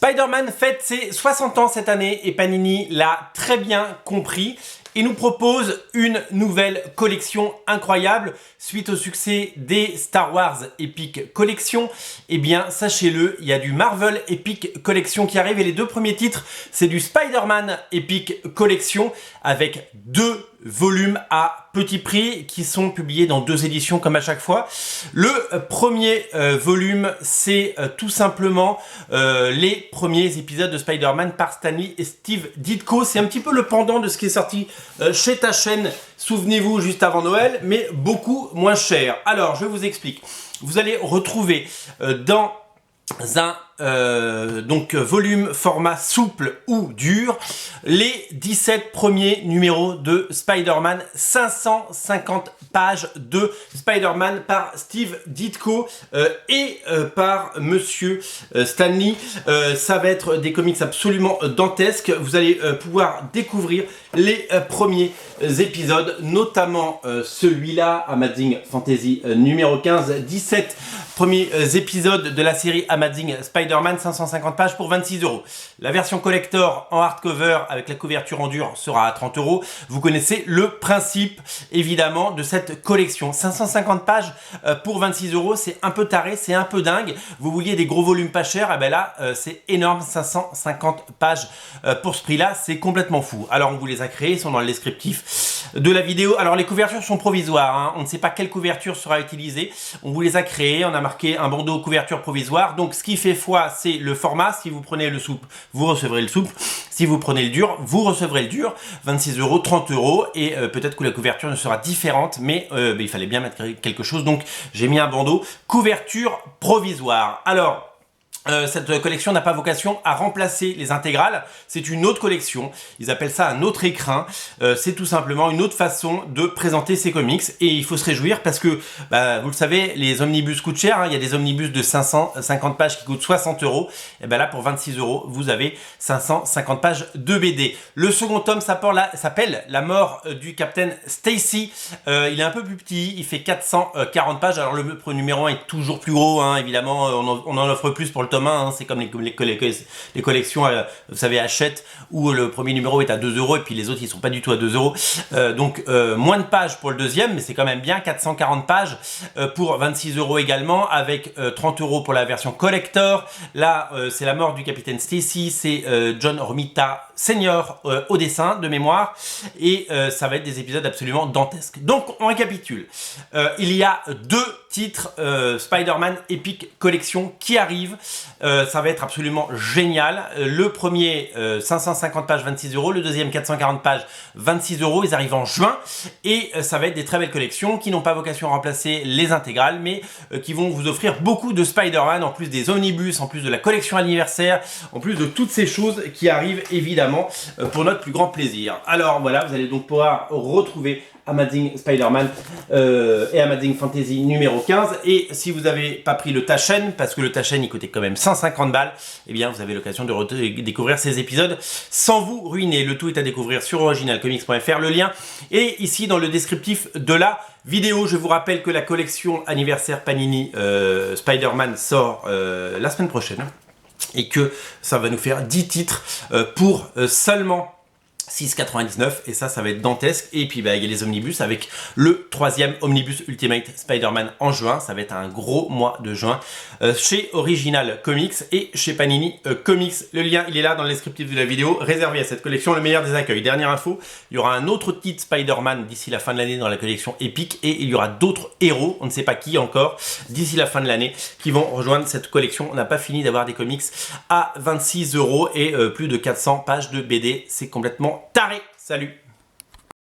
Spider-Man fête ses 60 ans cette année et Panini l'a très bien compris et nous propose une nouvelle collection incroyable suite au succès des Star Wars Epic Collection. Eh bien, sachez-le, il y a du Marvel Epic Collection qui arrive et les deux premiers titres, c'est du Spider-Man Epic Collection avec 2 volumes à petit prix qui sont publiés dans 2 éditions comme à chaque fois. Le premier volume, c'est tout simplement les premiers épisodes de Spider-Man par Stan Lee et Steve Ditko. C'est un petit peu le pendant de ce qui est sorti chez ta chaîne, souvenez-vous, juste avant Noël, mais beaucoup moins cher. Alors, je vous explique. Vous allez retrouver dans un volume format souple ou dur les 17 premiers numéros de Spider-Man, 550 pages de Spider-Man par Steve Ditko et par monsieur Stan Lee. Ça va être des comics absolument dantesques. Vous allez pouvoir découvrir les premiers épisodes, notamment celui-là, Amazing Fantasy numéro 15, 17 premiers épisodes de la série Amazing Spider-Man, 550 pages pour 26 €. La version collector en hardcover avec la couverture en dur sera à 30 €. Vous connaissez le principe évidemment de cette collection. 550 pages pour 26 €, c'est un peu taré, c'est un peu dingue. Vous vouliez des gros volumes pas chers, et ben là c'est énorme, 550 pages pour ce prix-là, c'est complètement fou. Alors on vous les a créés, ils sont dans le descriptif de la vidéo. Alors les couvertures sont provisoires, hein. On ne sait pas quelle couverture sera utilisée. On vous les a créées, on a marqué un bandeau couverture provisoire. Donc ce qui fait foi, c'est le format. Si vous prenez le souple, vous recevrez le souple. Si vous prenez le dur, vous recevrez le dur. 26 €, 30 € et peut-être que la couverture ne sera différente, mais il fallait bien mettre quelque chose. Donc j'ai mis un bandeau couverture provisoire. Alors, cette collection n'a pas vocation à remplacer les intégrales, c'est une autre collection, ils appellent ça un autre écrin, c'est tout simplement une autre façon de présenter ces comics et il faut se réjouir parce que, vous le savez, les omnibus coûtent cher, hein. Il y a des omnibus de 550 pages qui coûtent 60 €, et bien là pour 26 €, vous avez 550 pages de BD. Le second tome s'appelle La mort du Captain Stacy, il est un peu plus petit, il fait 440 pages, alors le numéro 1 est toujours plus gros, hein, évidemment, on en offre plus pour le tome 1, hein. C'est comme les collections, vous savez, Hachette, où le premier numéro est à 2 € et puis les autres ils sont pas du tout à 2 €. Donc moins de pages pour le deuxième, mais c'est quand même bien, 440 pages pour 26 € également, avec 30 € pour la version collector. Là, c'est La mort du capitaine Stacy, c'est John Romita Senior au dessin de mémoire, et ça va être des épisodes absolument dantesques. Donc on récapitule. Il y a 2 titres Spider-Man Epic Collection qui arrivent. Ça va être absolument génial. Le premier 550 pages 26 €, le deuxième 440 pages 26 €, ils arrivent en juin et ça va être des très belles collections qui n'ont pas vocation à remplacer les intégrales, mais qui vont vous offrir beaucoup de Spider-Man, en plus des omnibus, en plus de la collection anniversaire, en plus de toutes ces choses qui arrivent évidemment pour notre plus grand plaisir. Alors voilà, vous allez donc pouvoir retrouver Amazing Spider-Man et Amazing Fantasy numéro 15, et si vous n'avez pas pris le Taschen, parce que le Taschen il coûtait quand même 150 balles, et bien vous avez l'occasion de découvrir ces épisodes sans vous ruiner. Le tout est à découvrir sur originalcomics.fr, le lien est ici dans le descriptif de la vidéo. Je vous rappelle que la collection anniversaire Panini Spider-Man sort la semaine prochaine, et que ça va nous faire 10 titres pour seulement 6,99, et ça va être dantesque. Et puis il y a les omnibus avec le 3e omnibus Ultimate Spider-Man en juin. Ça va être un gros mois de juin chez Original Comics et chez Panini Comics. Le lien il est là dans le descriptif de la vidéo, réservé à cette collection, le meilleur des accueils. Dernière info, il y aura un autre titre Spider-Man d'ici la fin de l'année dans la collection Epic, et il y aura d'autres héros, on ne sait pas qui encore, d'ici la fin de l'année qui vont rejoindre cette collection. On n'a pas fini d'avoir des comics à 26 € et plus de 400 pages de BD, c'est complètement taré. Salut!